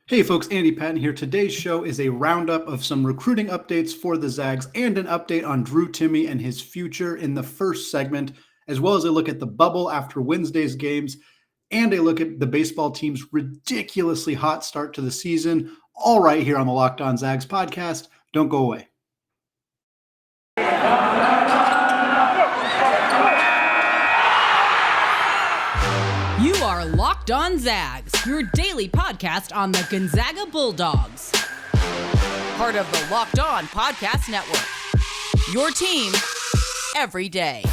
Hey folks, Andy Patton here. Today's show is a roundup of some recruiting updates for the Zags and an update on Drew Timme and his future in the first segment, as well as a look at the bubble after Wednesday's games and a look at the baseball team's ridiculously hot start to the season, all right here on the Locked On Zags podcast. Don't go away. You are Locked On Zags, your daily podcast on the Gonzaga Bulldogs. Part of the Locked On Podcast Network. Your team every day.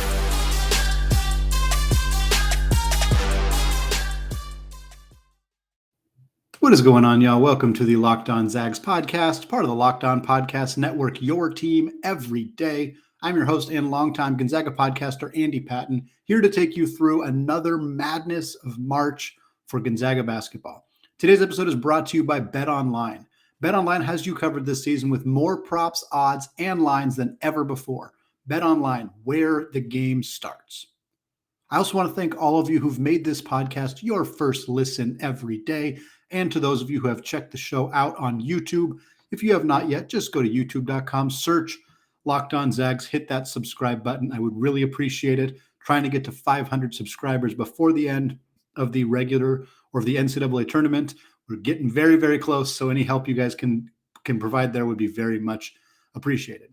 What is going on, y'all? Welcome to the Locked On Zags podcast, part of the Locked On Podcast Network, your team every day. I'm your host and longtime Gonzaga podcaster, Andy Patton, here to take you through another madness of March for Gonzaga basketball. Today's episode is brought to you by BetOnline. BetOnline has you covered this season with more props, odds, and lines than ever before. BetOnline, where the game starts. I also want to thank all of you who've made this podcast your first listen every day, and to those of you who have checked the show out on YouTube. If you have not yet, just go to youtube.com, search Locked On Zags, hit that subscribe button. I would really appreciate it. Trying to get to 500 subscribers before the end of the regular or the NCAA tournament. We're getting very, very close, so any help you guys can provide there would be very much appreciated.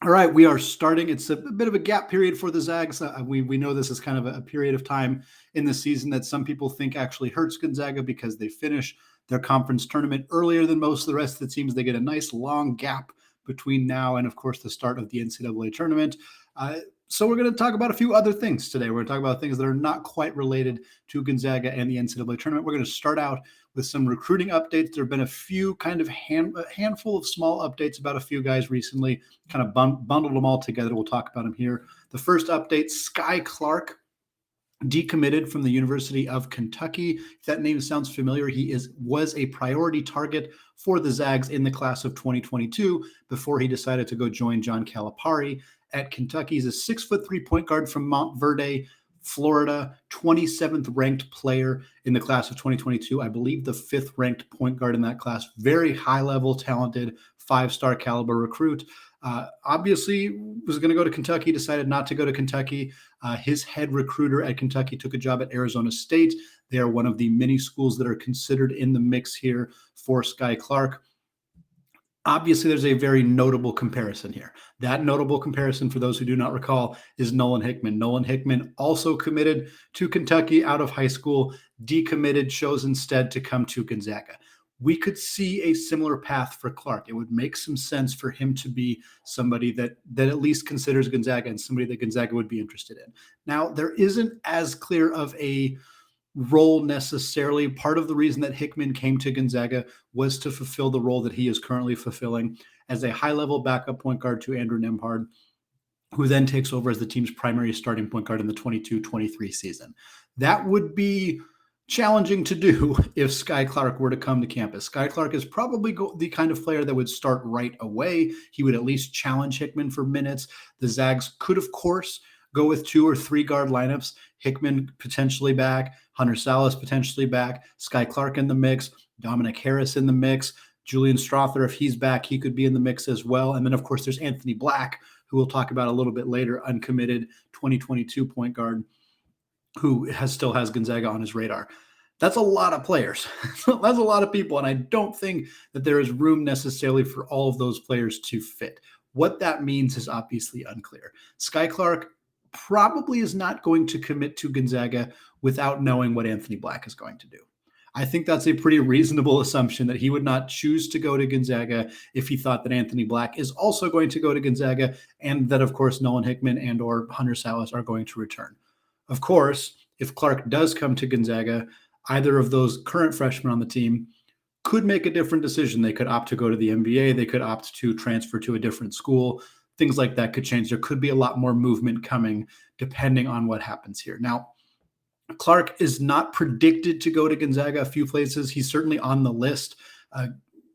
All right, we are starting. It's a bit of a gap period for the Zags. We know this is kind of a period of time in the season that some people think actually hurts Gonzaga because they finish their conference tournament earlier than most of the rest of the teams. They get a nice long gap between now and, of course, the start of the NCAA tournament. So we're going to talk about a few other things today. We're going to talk about things that are not quite related to Gonzaga and the NCAA tournament. We're going to start out with some recruiting updates. There have been a few kind of a handful of small updates about a few guys recently, kind of bundled them all together. We'll talk about them here. The first update, Skyy Clark decommitted from the University of Kentucky. If that name sounds familiar, he was a priority target for the Zags in the class of 2022 before he decided to go join John Calipari at Kentucky. He's a 6'3" point guard from Montverde, Florida, 27th ranked player in the class of 2022. I believe the 5th ranked point guard in that class. Very high level, talented, 5-star caliber recruit. Obviously was going to go to Kentucky, decided not to go to Kentucky. His head recruiter at Kentucky took a job at Arizona State. They are one of the many schools that are considered in the mix here for Skyy Clark. Obviously, there's a very notable comparison here. That notable comparison, for those who do not recall, is Nolan Hickman. Nolan Hickman also committed to Kentucky out of high school, decommitted, chose instead to come to Gonzaga. We could see a similar path for Clark. It would make some sense for him to be somebody that at least considers Gonzaga and somebody that Gonzaga would be interested in. Now, there isn't as clear of a role necessarily. Part of the reason that Hickman came to Gonzaga was to fulfill the role that he is currently fulfilling as a high-level backup point guard to Andrew Nembhard, who then takes over as the team's primary starting point guard in the 22-23 season. That would be challenging to do if Skyy Clark were to come to campus. Skyy Clark is probably the kind of player that would start right away. He would at least challenge Hickman for minutes. The Zags could, of course, go with 2 or 3 guard lineups. Hickman potentially back, Hunter Salas potentially back, Skyy Clark in the mix, Dominic Harris in the mix, Julian Strother, if he's back, he could be in the mix as well. And then, of course, there's Anthony Black, who we'll talk about a little bit later, uncommitted 2022 point guard, who still has Gonzaga on his radar. That's a lot of players. That's a lot of people, and I don't think that there is room necessarily for all of those players to fit. What that means is obviously unclear. Skyy Clark probably is not going to commit to Gonzaga without knowing what Anthony Black is going to do. I think that's a pretty reasonable assumption that he would not choose to go to Gonzaga if he thought that Anthony Black is also going to go to Gonzaga, and that, of course, Nolan Hickman and or Hunter Salas are going to return. Of course, if Clark does come to Gonzaga, either of those current freshmen on the team could make a different decision. They could opt to go to the NBA. They could opt to transfer to a different school. Things like that could change. There could be a lot more movement coming depending on what happens here. Now, Clark is not predicted to go to Gonzaga a few places. He's certainly on the list.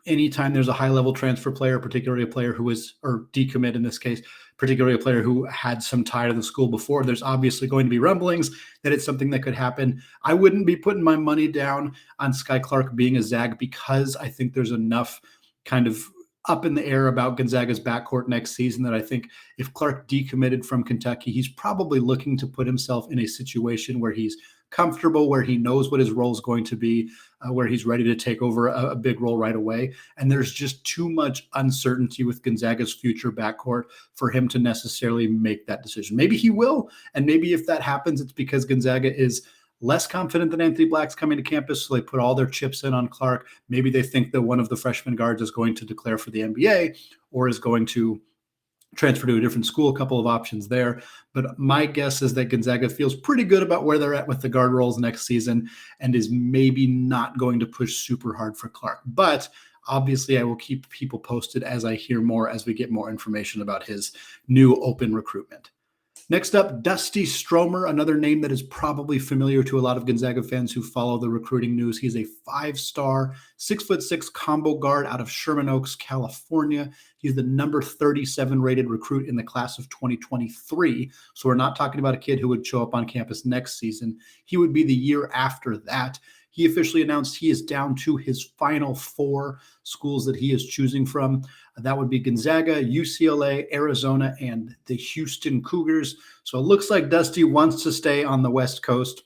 Anytime there's a high-level transfer player, particularly a player who is, or decommit in this case, particularly a player who had some tie to the school before. There's obviously going to be rumblings that it's something that could happen. I wouldn't be putting my money down on Skyy Clark being a Zag because I think there's enough kind of up in the air about Gonzaga's backcourt next season that I think if Clark decommitted from Kentucky, he's probably looking to put himself in a situation where he's comfortable, where he knows what his role is going to be, where he's ready to take over a big role right away. And there's just too much uncertainty with Gonzaga's future backcourt for him to necessarily make that decision. Maybe he will, and maybe if that happens, it's because Gonzaga is less confident than Anthony Black's coming to campus, so they put all their chips in on Clark. Maybe they think that one of the freshman guards is going to declare for the NBA or is going to transfer to a different school, a couple of options there. But my guess is that Gonzaga feels pretty good about where they're at with the guard roles next season and is maybe not going to push super hard for Clark. But obviously, I will keep people posted as I hear more, as we get more information about his new open recruitment. Next up, Dusty Stromer, another name that is probably familiar to a lot of Gonzaga fans who follow the recruiting news. He's a 5-star, 6'6" combo guard out of Sherman Oaks, California. He's the number 37 rated recruit in the class of 2023. So we're not talking about a kid who would show up on campus next season. He would be the year after that. He officially announced he is down to his final 4 schools that he is choosing from. That would be Gonzaga, UCLA, Arizona, and the Houston Cougars. So it looks like Dusty wants to stay on the West Coast,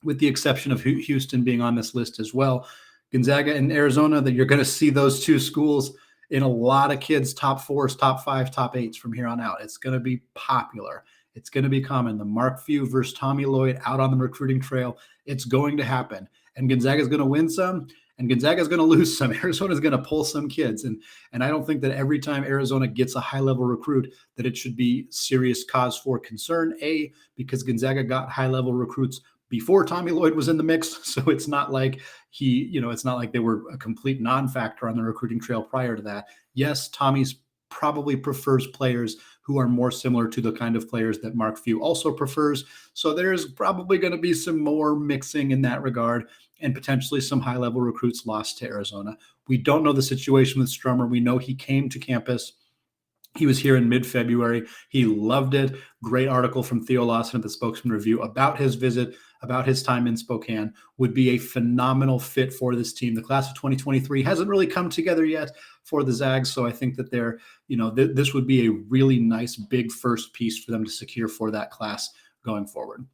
with the exception of Houston being on this list as well. Gonzaga and Arizona, that you're going to see those 2 schools in a lot of kids' top 4s, top 5, top 8s from here on out. It's going to be popular. It's going to be common. The Mark Few versus Tommy Lloyd out on the recruiting trail. It's going to happen. And Gonzaga is going to win some, and Gonzaga is going to lose some. Arizona is going to pull some kids. And I don't think that every time Arizona gets a high-level recruit that it should be serious cause for concern, because Gonzaga got high-level recruits before Tommy Lloyd was in the mix. So it's not like it's not like they were a complete non-factor on the recruiting trail prior to that. Yes, Tommy's probably prefers players who are more similar to the kind of players that Mark Few also prefers. So there's probably going to be some more mixing in that regard and potentially some high-level recruits lost to Arizona. We don't know the situation with Stromer. We know he came to campus. He was here in mid-February. He loved it. Great article from Theo Lawson at the Spokesman Review about his visit, about his time in Spokane. Would be a phenomenal fit for this team. The class of 2023 hasn't really come together yet for the Zags, so I think that this would be a really nice big first piece for them to secure for that class going forward.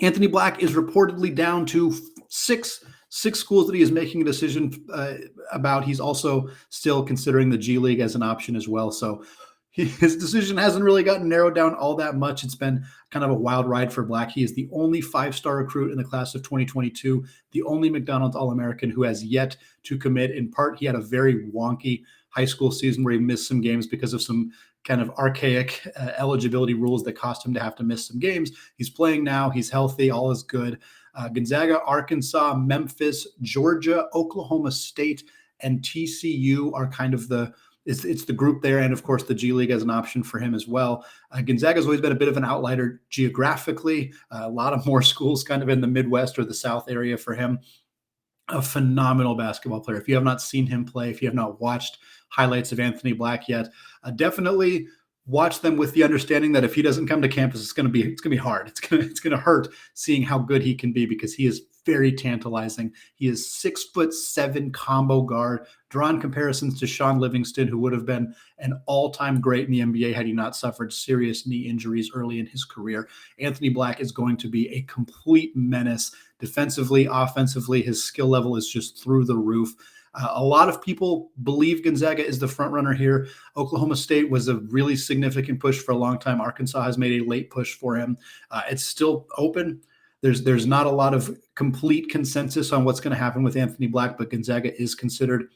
Anthony Black is reportedly down to six schools that he is making a decision about. He's also still considering the G League as an option as well. So his decision hasn't really gotten narrowed down all that much. It's been kind of a wild ride for Black. He is the only 5-star recruit in the class of 2022, the only McDonald's All-American who has yet to commit. In part, he had a very wonky high school season where he missed some games because of some kind of archaic eligibility rules that cost him to have to miss some games. He's playing now. He's healthy. All is good. Gonzaga, Arkansas, Memphis, Georgia, Oklahoma State, and TCU are kind of it's the group there. And of course, the G League as an option for him as well. Gonzaga has always been a bit of an outlier geographically. A lot of more schools kind of in the Midwest or the South area for him. A phenomenal basketball player. If you have not seen him play, if you have not watched highlights of Anthony Black yet, definitely watch them with the understanding that if he doesn't come to campus, it's going to be hard. It's going to hurt seeing how good he can be, because he is very tantalizing. He is 6'7" combo guard. Drawn comparisons to Sean Livingston, who would have been an all-time great in the NBA had he not suffered serious knee injuries early in his career. Anthony Black is going to be a complete menace defensively, offensively. His skill level is just through the roof. A lot of people believe Gonzaga is the front runner here. Oklahoma State was a really significant push for a long time. Arkansas has made a late push for him. It's still open. There's not a lot of complete consensus on what's going to happen with Anthony Black, but Gonzaga is considered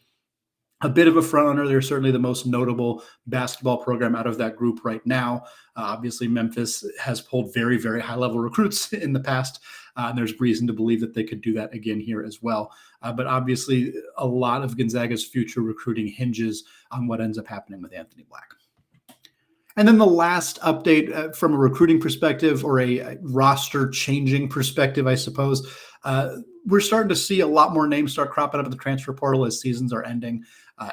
a bit of a front runner. They're certainly the most notable basketball program out of that group right now. Obviously, Memphis has pulled very, very high-level recruits in the past, and there's reason to believe that they could do that again here as well. But obviously, a lot of Gonzaga's future recruiting hinges on what ends up happening with Anthony Black. And then the last update from a recruiting perspective, or a roster changing perspective, I suppose, we're starting to see a lot more names start cropping up in the transfer portal as seasons are ending.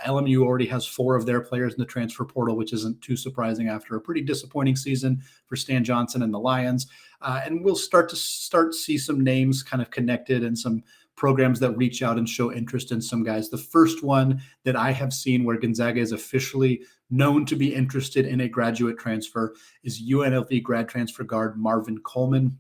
LMU already has 4 of their players in the transfer portal, which isn't too surprising after a pretty disappointing season for Stan Johnson and the Lions. And we'll start to see some names kind of connected and some programs that reach out and show interest in some guys. The first one that I have seen where Gonzaga is officially known to be interested in a graduate transfer is UNLV grad transfer guard Marvin Coleman.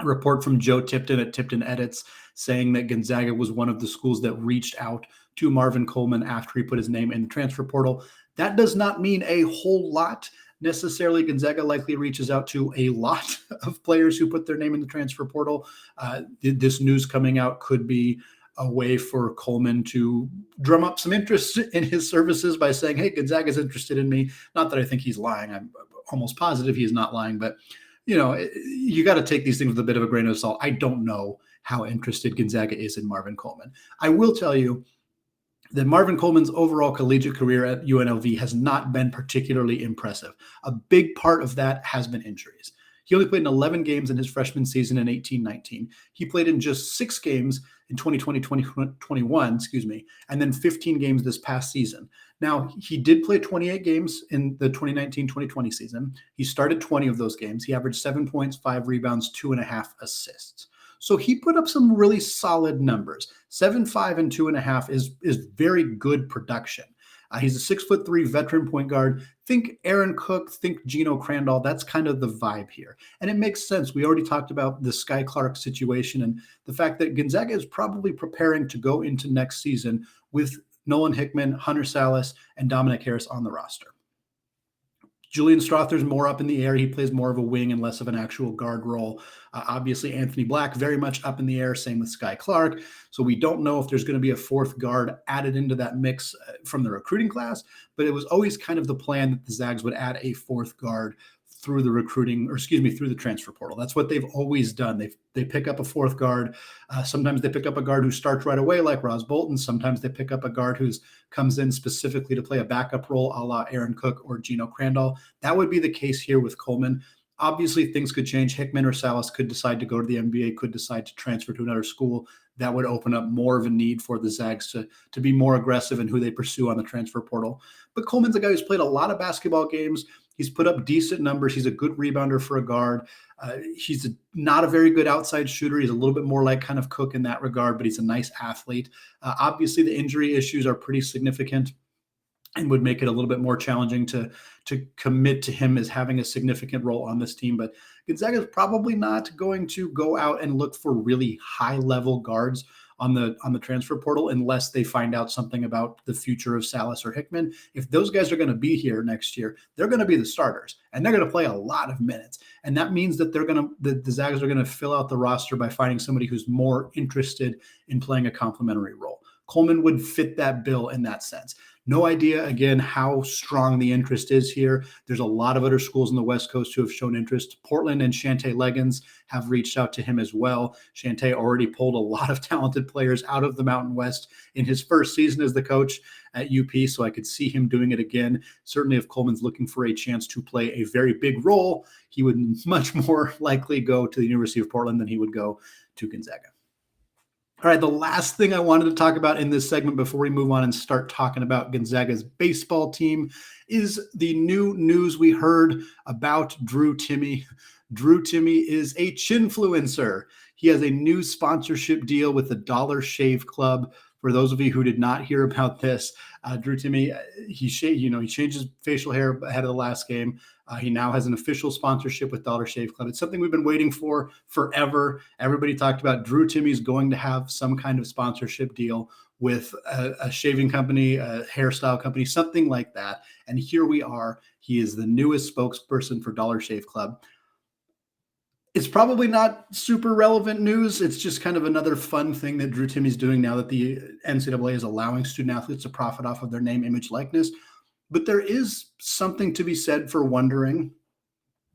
A report from Joe Tipton at Tipton Edits saying that Gonzaga was one of the schools that reached out to Marvin Coleman after he put his name in the transfer portal. That does not mean a whole lot necessarily. Gonzaga likely reaches out to a lot of players who put their name in the transfer portal. This news coming out could be a way for Coleman to drum up some interest in his services by saying, hey, Gonzaga's interested in me. Not that I think he's lying. I'm almost positive he's not lying, but you got to take these things with a bit of a grain of salt. I don't know how interested Gonzaga is in Marvin Coleman. I will tell you that Marvin Coleman's overall collegiate career at UNLV has not been particularly impressive. A big part of that has been injuries. He only played in 11 games in his freshman season in 18-19. He played in just 6 games in 2020-2021, and then 15 games this past season. Now, he did play 28 games in the 2019-2020 season. He started 20 of those games. He averaged 7 points, 5 rebounds, 2.5 assists. So he put up some really solid numbers. 7, 5, and 2.5 is very good production. He's a 6'3" veteran point guard. Think Aaron Cook, think Gino Crandall. That's kind of the vibe here. And it makes sense. We already talked about the Skyy Clark situation and the fact that Gonzaga is probably preparing to go into next season with Nolan Hickman, Hunter Salas, and Dominic Harris on the roster. Julian Strother's more up in the air. He plays more of a wing and less of an actual guard role. Obviously, Anthony Black, very much up in the air. Same with Skyy Clark. So we don't know if there's going to be a 4th guard added into that mix from the recruiting class, but it was always kind of the plan that the Zags would add a 4th guard through the transfer portal. That's what they've always done. They pick up a 4th guard. Sometimes they pick up a guard who starts right away like Ross Bolton. Sometimes they pick up a guard who comes in specifically to play a backup role a la Aaron Cook or Gino Crandall. That would be the case here with Coleman. Obviously, things could change. Hickman or Salas could decide to go to the NBA, could decide to transfer to another school. That would open up more of a need for the Zags to be more aggressive in who they pursue on the transfer portal. But Coleman's a guy who's played a lot of basketball games. He's put up decent numbers. He's a good rebounder for a guard. He's not a very good outside shooter. He's a little bit more like kind of Cook in that regard, but he's a nice athlete. Obviously, the injury issues are pretty significant and would make it a little bit more challenging to commit to him as having a significant role on this team. But Gonzaga is probably not going to go out and look for really high-level guards on the transfer portal unless they find out something about the future of Salas or Hickman. If those guys are going to be here next year, they're going to be the starters, and they're going to play a lot of minutes. And that means that the Zags are going to fill out the roster by finding somebody who's more interested in playing a complementary role. Coleman would fit that bill in that sense. No idea, again, how strong the interest is here. There's a lot of other schools in the West Coast who have shown interest. Portland and Shante Leggins have reached out to him as well. Shante already pulled a lot of talented players out of the Mountain West in his first season as the coach at UP, so I could see him doing it again. Certainly if Coleman's looking for a chance to play a very big role, he would much more likely go to the University of Portland than he would go to Gonzaga. All right, the last thing I wanted to talk about in this segment before we move on and start talking about Gonzaga's baseball team is the new news we heard about Drew Timme. Drew Timme is a chinfluencer. He has a new sponsorship deal with the Dollar Shave Club. For those of you who did not hear about this, Drew Timme, he changed his facial hair ahead of the last game. He now has an official sponsorship with Dollar Shave Club. It's something we've been waiting for forever. Everybody talked about Drew Timme's going to have some kind of sponsorship deal with a shaving company, a hairstyle company, something like that. And here we are. He is the newest spokesperson for Dollar Shave Club. It's probably not super relevant news. It's just kind of another fun thing that Drew Timme's doing now that the NCAA is allowing student athletes to profit off of their name, image, likeness. But there is something to be said for wondering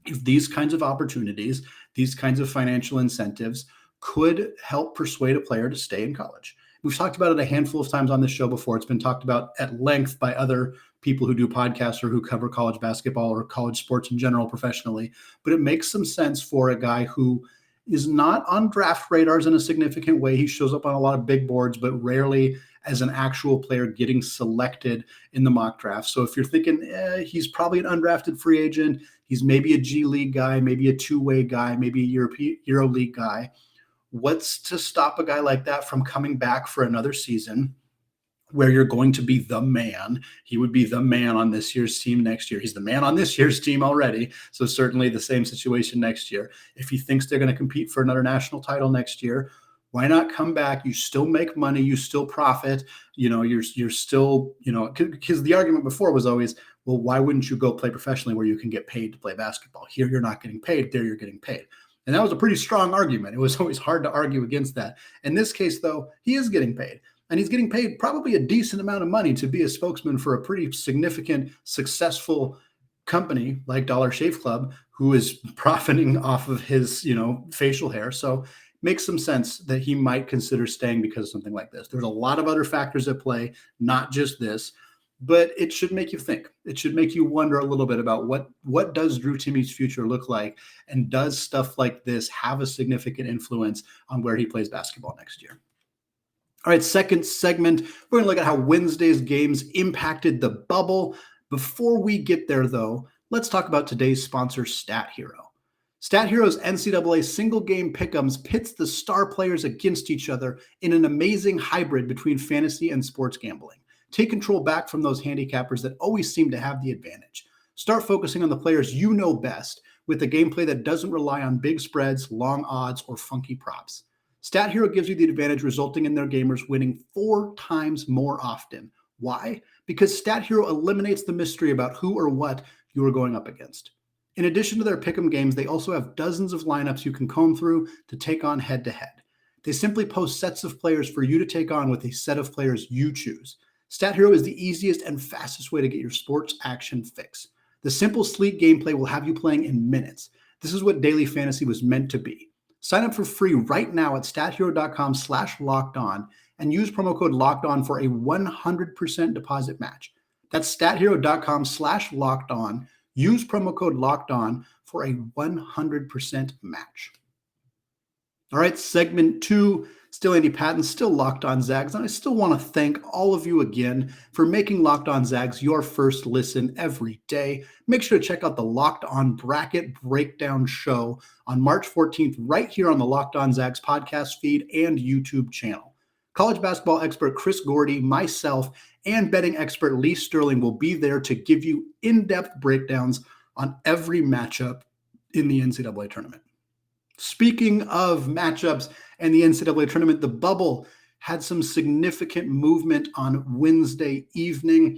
if these kinds of opportunities, these kinds of financial incentives could help persuade a player to stay in college. We've talked about it a handful of times on this show before. It's been talked about at length by other people who do podcasts or who cover college basketball or college sports in general professionally. But it makes some sense for a guy who is not on draft radars in a significant way. He shows up on a lot of big boards, but rarely as an actual player getting selected in the mock draft. So if you're thinking he's probably an undrafted free agent, he's maybe a G League guy, maybe a two-way guy, maybe a Euro League guy, what's to stop a guy like that from coming back for another season where you're going to be the man? He would be the man on this year's team next year. He's the man on this year's team already. So certainly the same situation next year. If he thinks they're going to compete for another national title next year, why not come back? You still make money. You still profit. You're still, because the argument before was always, well, why wouldn't you go play professionally where you can get paid to play basketball? Here, you're not getting paid. There, you're getting paid. And that was a pretty strong argument. It was always hard to argue against that. In this case, though, he is getting paid. And he's getting paid probably a decent amount of money to be a spokesman for a pretty significant, successful company like Dollar Shave Club, who is profiting off of his, facial hair. So makes some sense that he might consider staying because of something like this. There's a lot of other factors at play, not just this, but it should make you think. It should make you wonder a little bit about what does Drew Timme's future look like, and does stuff like this have a significant influence on where he plays basketball next year? All right, second segment, we're going to look at how Wednesday's games impacted the bubble. Before we get there, though, let's talk about today's sponsor, Stat Hero. Stat Hero's NCAA single-game pick'ems pits the star players against each other in an amazing hybrid between fantasy and sports gambling. Take control back from those handicappers that always seem to have the advantage. Start focusing on the players you know best with a gameplay that doesn't rely on big spreads, long odds, or funky props. Stat Hero gives you the advantage, resulting in their gamers winning 4 times more often. Why? Because Stat Hero eliminates the mystery about who or what you are going up against. In addition to their pick'em games, they also have dozens of lineups you can comb through to take on head-to-head. They simply post sets of players for you to take on with a set of players you choose. Stat Hero is the easiest and fastest way to get your sports action fix. The simple, sleek gameplay will have you playing in minutes. This is what daily fantasy was meant to be. Sign up for free right now at stathero.com/lockedon and use promo code LOCKEDON for a 100% deposit match. That's stathero.com/lockedon. Use promo code LOCKEDON for a 100% match. All right, segment 2, still Andy Patton, still Locked On Zags, and I still want to thank all of you again for making Locked On Zags your first listen every day. Make sure to check out the Locked On Bracket Breakdown show on March 14th right here on the Locked On Zags podcast feed and YouTube channel. College basketball expert Chris Gordy, myself, and betting expert Lee Sterling will be there to give you in-depth breakdowns on every matchup in the NCAA tournament. Speaking of matchups and the NCAA tournament, the bubble had some significant movement on Wednesday evening.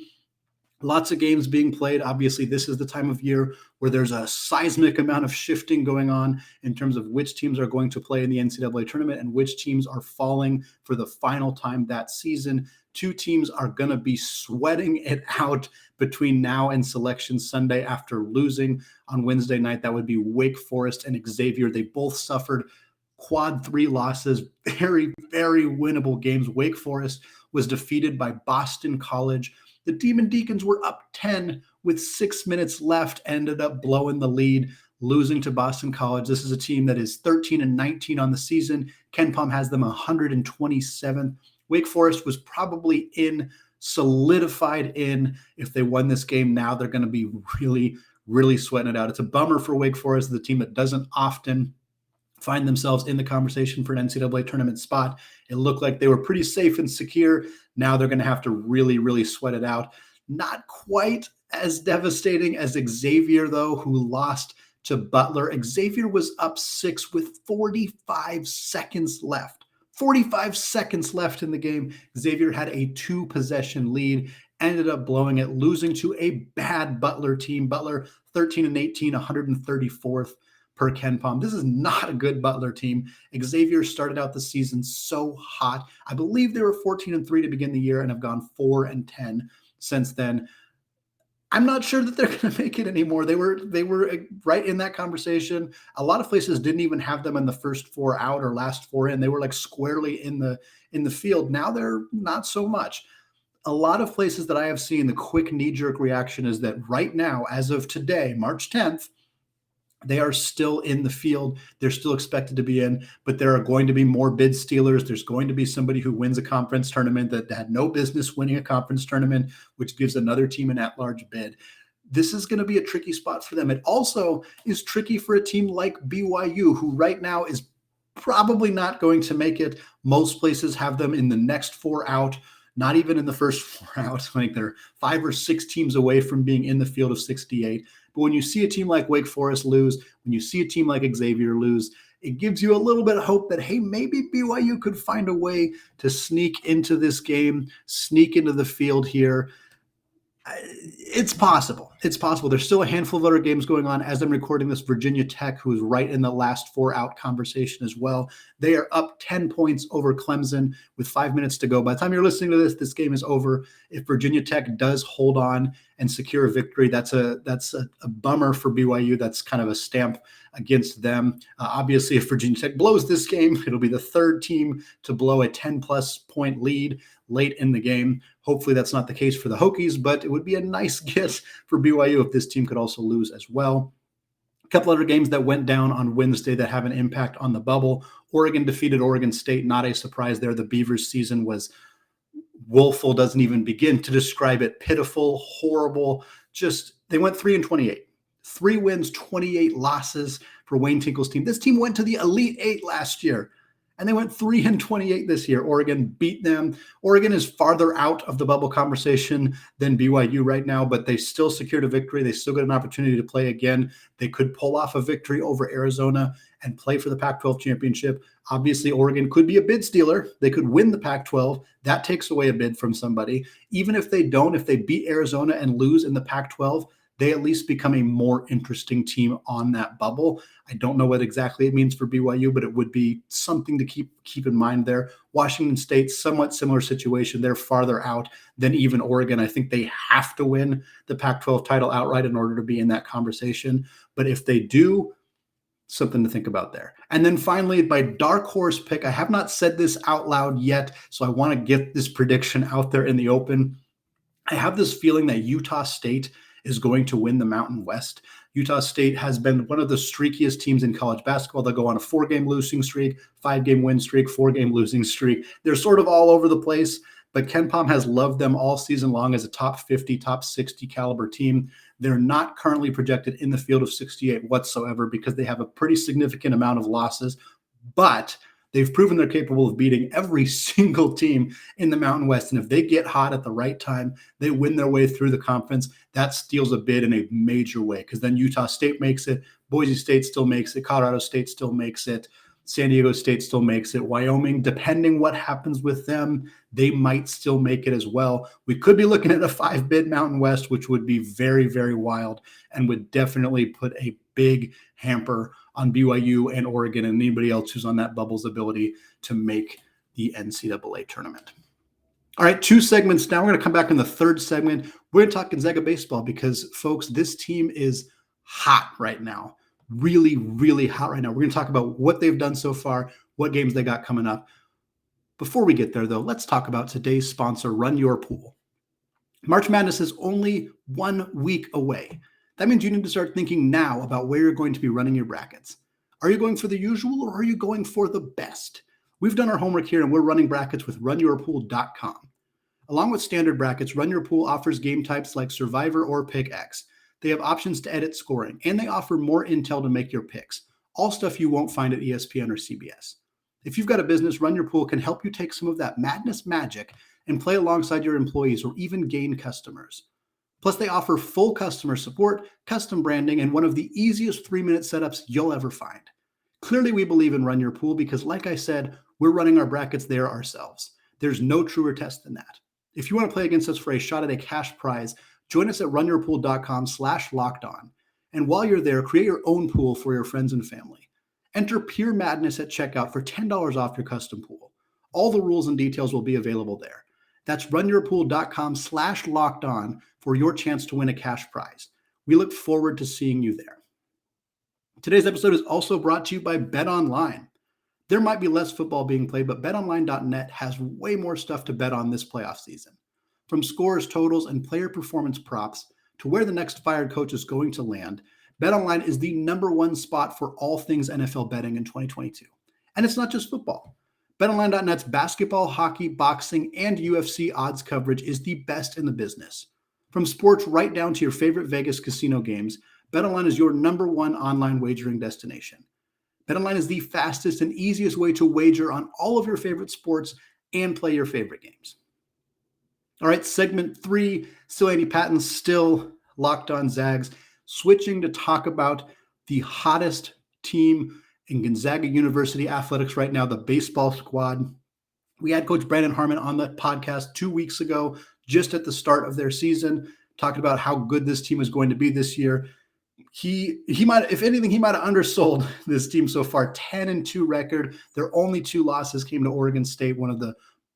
Lots of games being played. Obviously, this is the time of year where there's a seismic amount of shifting going on in terms of which teams are going to play in the NCAA tournament and which teams are falling for the final time that season. 2 teams are going to be sweating it out between now and Selection Sunday after losing on Wednesday night. That would be Wake Forest and Xavier. They both suffered quad 3 losses, very, very winnable games. Wake Forest was defeated by Boston College. The Demon Deacons were up 10 with 6 minutes left, ended up blowing the lead, losing to Boston College. This is a team that is 13-19 on the season. KenPom has them 127th. Wake Forest was probably solidified in. If they won this game now, they're going to be really, really sweating it out. It's a bummer for Wake Forest, the team that doesn't often find themselves in the conversation for an NCAA tournament spot. It looked like they were pretty safe and secure. Now they're going to have to really, really sweat it out. Not quite as devastating as Xavier, though, who lost to Butler. Xavier was up 6 with 45 seconds left. 45 seconds left in the game. Xavier had a 2-possession lead, ended up blowing it, losing to a bad Butler team. Butler 13-18, 134th per KenPom. This is not a good Butler team. Xavier started out the season so hot. I believe they were 14-3 to begin the year and have gone 4-10 since then. I'm not sure that they're going to make it anymore. They were right in that conversation. A lot of places didn't even have them in the first four out or last four in. They were like squarely in the field. Now they're not so much. A lot of places that I have seen, the quick knee-jerk reaction is that right now, as of today, March 10th, they are still in the field. They're still expected to be in, but there are going to be more bid stealers. There's going to be somebody who wins a conference tournament that had no business winning a conference tournament, which gives another team an at-large bid. This is going to be a tricky spot for them. It also is tricky for a team like BYU, who right now is probably not going to make it. Most places have them in the next four out, not even in the first four out. I think they're 5 or 6 teams away from being in the field of 68. But when you see a team like Wake Forest lose, when you see a team like Xavier lose, it gives you a little bit of hope that, hey, maybe BYU could find a way to sneak into this game, sneak into the field here. It's possible. It's possible. There's still a handful of other games going on. As I'm recording this, Virginia Tech, who is right in the last four out conversation as well. They are up 10 points over Clemson with 5 minutes to go. By the time you're listening to this game is over. If Virginia Tech does hold on and secure a victory, that's a bummer for BYU. That's kind of a stamp against them. Obviously, if Virginia Tech blows this game, it'll be the third team to blow a 10-plus point lead late in the game. Hopefully that's not the case for the Hokies, but it would be a nice get for BYU if this team could also lose as well. A couple other games that went down on Wednesday that have an impact on the bubble. Oregon defeated Oregon State. Not a surprise there. The Beavers' season was woeful, doesn't even begin to describe it. Pitiful, horrible. Just, they went 3-28. 3 wins, 28 losses for Wayne Tinkle's team. This team went to the Elite Eight last year, and they went 3-28 this year. Oregon beat them. Oregon is farther out of the bubble conversation than BYU right now, but they still secured a victory. They still got an opportunity to play again. They could pull off a victory over Arizona and play for the Pac-12 championship. Obviously, Oregon could be a bid stealer. They could win the Pac-12. That takes away a bid from somebody. Even if they don't, if they beat Arizona and lose in the Pac-12, they at least become a more interesting team on that bubble. I don't know what exactly it means for BYU, but it would be something to keep in mind there. Washington State, somewhat similar situation. They're farther out than even Oregon. I think they have to win the Pac-12 title outright in order to be in that conversation. But if they do, something to think about there. And then finally, my dark horse pick, I have not said this out loud yet, so I want to get this prediction out there in the open. I have this feeling that Utah State is going to win the Mountain West. Utah State has been one of the streakiest teams in college basketball. They'll go on a 4-game losing streak, 5-game win streak, 4-game losing streak. They're sort of all over the place, but Ken Pom has loved them all season long as a top 50, top 60 caliber team. They're not currently projected in the field of 68 whatsoever because they have a pretty significant amount of losses, but they've proven they're capable of beating every single team in the Mountain West. And if they get hot at the right time, they win their way through the conference. That steals a bid in a major way because then Utah State makes it, Boise State still makes it, Colorado State still makes it, San Diego State still makes it, Wyoming, depending what happens with them, they might still make it as well. We could be looking at a 5-bid Mountain West, which would be very, very wild and would definitely put a big hamper on BYU and Oregon and anybody else who's on that bubble's ability to make the NCAA tournament. All right, 2 segments now. We're going to come back in the 3rd segment. We're going to talk Gonzaga baseball because, folks, this team is hot right now. Really, really hot right now. We're going to talk about what they've done so far, what games they got coming up. Before we get there, though, let's talk about today's sponsor, Run Your Pool. March Madness is only 1 week away. That means you need to start thinking now about where you're going to be running your brackets. Are you going for the usual or are you going for the best? We've done our homework here and we're running brackets with runyourpool.com. Along with standard brackets, Run Your Pool offers game types like Survivor or Pick X. They have options to edit scoring and they offer more intel to make your picks. All stuff you won't find at ESPN or CBS. If you've got a business, Run Your Pool can help you take some of that madness magic and play alongside your employees or even gain customers. Plus, they offer full customer support, custom branding, and one of the easiest 3-minute setups you'll ever find. Clearly, we believe in Run Your Pool because, like I said, we're running our brackets there ourselves. There's no truer test than that. If you want to play against us for a shot at a cash prize, join us at runyourpool.com/lockedon. And while you're there, create your own pool for your friends and family. Enter Pure Madness at checkout for $10 off your custom pool. All the rules and details will be available there. That's runyourpool.com/lockedon for your chance to win a cash prize. We look forward to seeing you there. Today's episode is also brought to you by BetOnline. There might be less football being played, but betonline.net has way more stuff to bet on this playoff season. From scores, totals, and player performance props to where the next fired coach is going to land, BetOnline is the number one spot for all things NFL betting in 2022. And it's not just football. BetOnline.net's basketball, hockey, boxing, and UFC odds coverage is the best in the business. From sports right down to your favorite Vegas casino games, BetOnline is your number one online wagering destination. BetOnline is the fastest and easiest way to wager on all of your favorite sports and play your favorite games. All right, segment 3, still Andy Patton, still Locked On Zags, switching to talk about the hottest team in Gonzaga University athletics right now, the baseball squad. We had Coach Brandon Harmon on the podcast 2 weeks ago, just at the start of their season, talking about how good this team is going to be this year. He might, if anything, he might have undersold this team so far. 10-2 record. Their only 2 losses came to Oregon State, one of the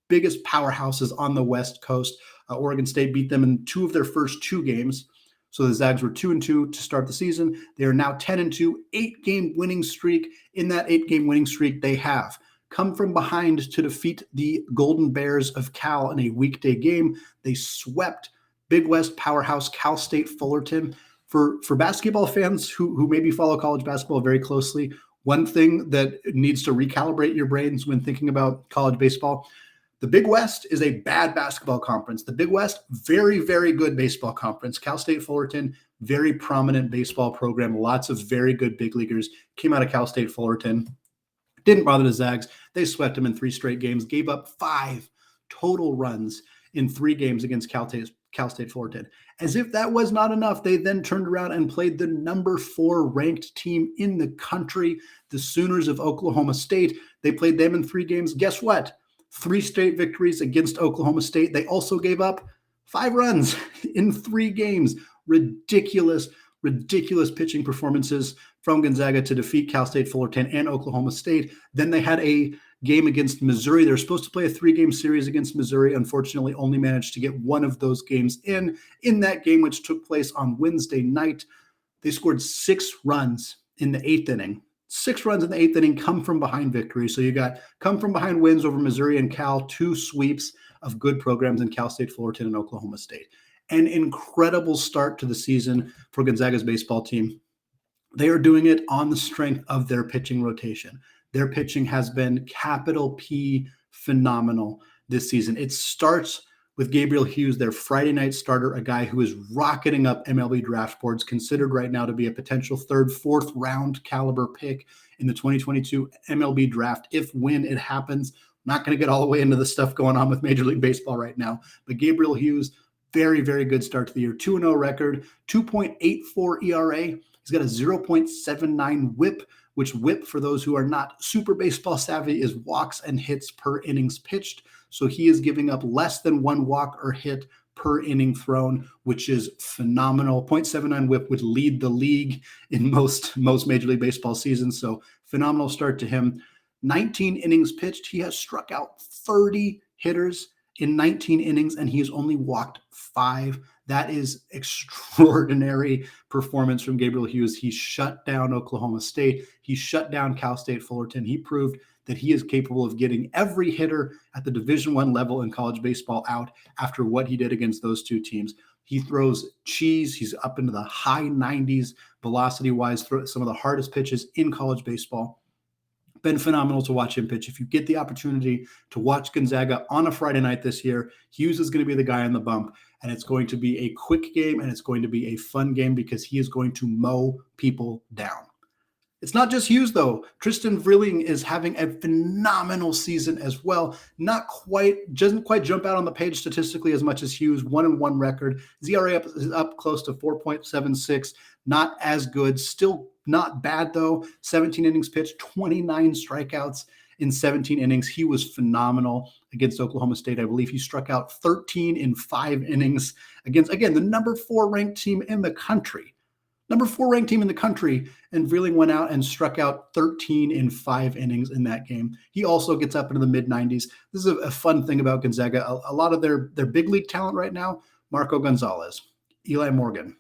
biggest powerhouses on the West Coast. Oregon State beat them in 2 of their first 2 games. So the Zags were 2-2 to start the season. They are now 10-2, 8-game winning streak. In that 8-game winning streak, they have come from behind to defeat the Golden Bears of Cal in a weekday game. They swept Big West powerhouse Cal State Fullerton. For basketball fans who maybe follow college basketball very closely, one thing that needs to recalibrate your brains when thinking about college baseball, the Big West is a bad basketball conference. The Big West, very, very good baseball conference. Cal State Fullerton, very prominent baseball program. Lots of very good big leaguers came out of Cal State Fullerton. Didn't bother the Zags. They swept them in 3 straight games, gave up 5 total runs in 3 games against Cal State Fullerton. As if that was not enough, they then turned around and played the number 4 ranked team in the country, the Sooners of Oklahoma State. They played them in 3 games. Guess what? 3 straight victories against Oklahoma State. They also gave up 5 runs in 3 games. Ridiculous pitching performances from Gonzaga to defeat Cal State Fullerton and Oklahoma State. Then they had a game against Missouri. They're supposed to play a 3-game series against Missouri. Unfortunately, only managed to get 1 of those games in. In that game, which took place on Wednesday night, they scored 6 runs in the 8th inning. 6 runs in the 8th inning, come from behind victory. So you got come from behind wins over Missouri and Cal, 2 sweeps of good programs in Cal State Fullerton and Oklahoma State. An incredible start to the season for Gonzaga's baseball team. They are doing it on the strength of their pitching rotation. Their pitching has been capital P phenomenal this season. It starts with Gabriel Hughes, their Friday night starter, a guy who is rocketing up MLB draft boards, considered right now to be a potential 3rd, 4th round caliber pick in the 2022 MLB draft, when it happens. Not going to get all the way into the stuff going on with Major League Baseball right now, but Gabriel Hughes, very, very good start to the year. 2-0 record, 2.84 ERA. He's got a 0.79 whip, which whip, for those who are not super baseball savvy, is walks and hits per innings pitched. So he is giving up less than 1 walk or hit per inning thrown, which is phenomenal. 0.79 whip would lead the league in most Major League Baseball seasons. So phenomenal start to him. 19 innings pitched. He has struck out 30 hitters in 19 innings, and he has only walked 5. That is extraordinary performance from Gabriel Hughes. He shut down Oklahoma State. He shut down Cal State Fullerton. He proved that he is capable of getting every hitter at the Division I level in college baseball out after what he did against those 2 teams. He throws cheese. He's up into the high 90s velocity-wise, throws some of the hardest pitches in college baseball. Been phenomenal to watch him pitch. If you get the opportunity to watch Gonzaga on a Friday night this year, Hughes is going to be the guy on the bump, and it's going to be a quick game, and it's going to be a fun game because he is going to mow people down. It's not just Hughes, though. Tristan Vrilling is having a phenomenal season as well. Doesn't quite jump out on the page statistically as much as Hughes. 1-1 record. His ERA is up close to 4.76. Not as good. Still not bad, though. 17 innings pitched, 29 strikeouts in 17 innings. He was phenomenal against Oklahoma State. I believe he struck out 13 in 5 innings against, again, the number 4 ranked team in the country. number 4 ranked team in the country, and Vreeling went out and struck out 13 in 5 innings in that game. He also gets up into the mid-90s. This is a fun thing about Gonzaga. A lot of their big league talent right now, Marco Gonzalez, Eli Morgan,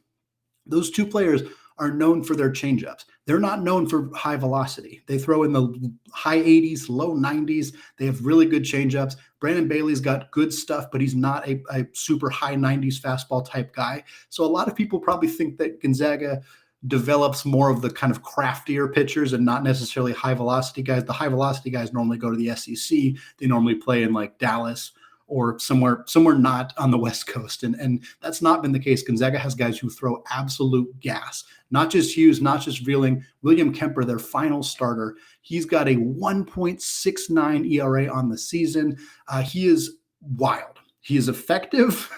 those two players are known for their changeups. They're not known for high velocity. They throw in the high 80s, low 90s. They have really good changeups. Brandon Bailey's got good stuff, but he's not a super high 90s fastball type guy. So a lot of people probably think that Gonzaga develops more of the kind of craftier pitchers and not necessarily high velocity guys. The high velocity guys normally go to the SEC. They normally play in like Dallas or somewhere not on the West Coast. And that's not been the case. Gonzaga has guys who throw absolute gas, not just Hughes, not just Vreeling. William Kemper, their final starter, he's got a 1.69 ERA on the season. He is wild. He is effective.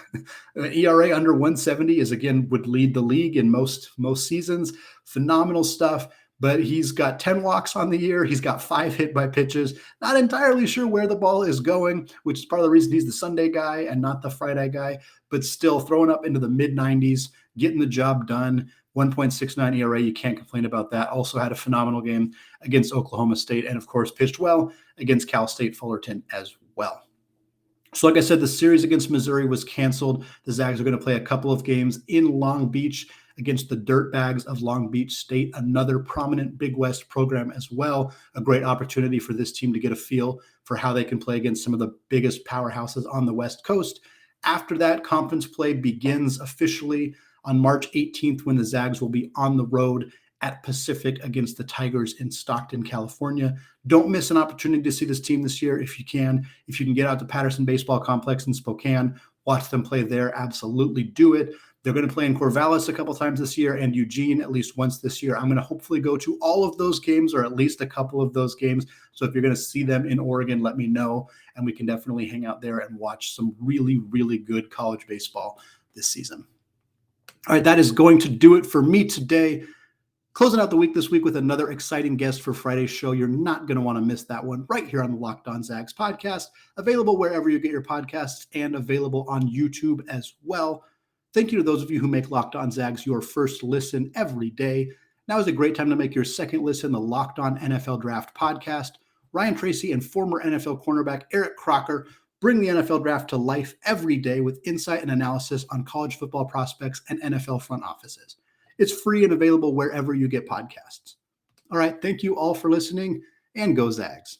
ERA under 170 would lead the league in most seasons. Phenomenal stuff. But he's got 10 walks on the year. He's got 5 hit by pitches. Not entirely sure where the ball is going, which is part of the reason he's the Sunday guy and not the Friday guy, but still throwing up into the mid-90s, getting the job done. 1.69 ERA, you can't complain about that. Also had a phenomenal game against Oklahoma State and, of course, pitched well against Cal State Fullerton as well. So like I said, the series against Missouri was canceled. The Zags are going to play a couple of games in Long Beach against the Dirtbags of Long Beach State, another prominent Big West program as well. A great opportunity for this team to get a feel for how they can play against some of the biggest powerhouses on the West Coast. After that, conference play begins officially on March 18th when the Zags will be on the road at Pacific against the Tigers in Stockton, California. Don't miss an opportunity to see this team this year if you can. If you can get out to Patterson Baseball Complex in Spokane, watch them play there, absolutely do it. They're going to play in Corvallis a couple times this year and Eugene at least once this year. I'm going to hopefully go to all of those games or at least a couple of those games. So if you're going to see them in Oregon, let me know, and we can definitely hang out there and watch some really, really good college baseball this season. All right, that is going to do it for me today. Closing out the week this week with another exciting guest for Friday's show. You're not going to want to miss that one right here on the Locked On Zags podcast, available wherever you get your podcasts and available on YouTube as well. Thank you to those of you who make Locked On Zags your first listen every day. Now is a great time to make your second listen, the Locked On NFL Draft podcast. Ryan Tracy and former NFL cornerback Eric Crocker bring the NFL Draft to life every day with insight and analysis on college football prospects and NFL front offices. It's free and available wherever you get podcasts. All right, thank you all for listening, and go Zags.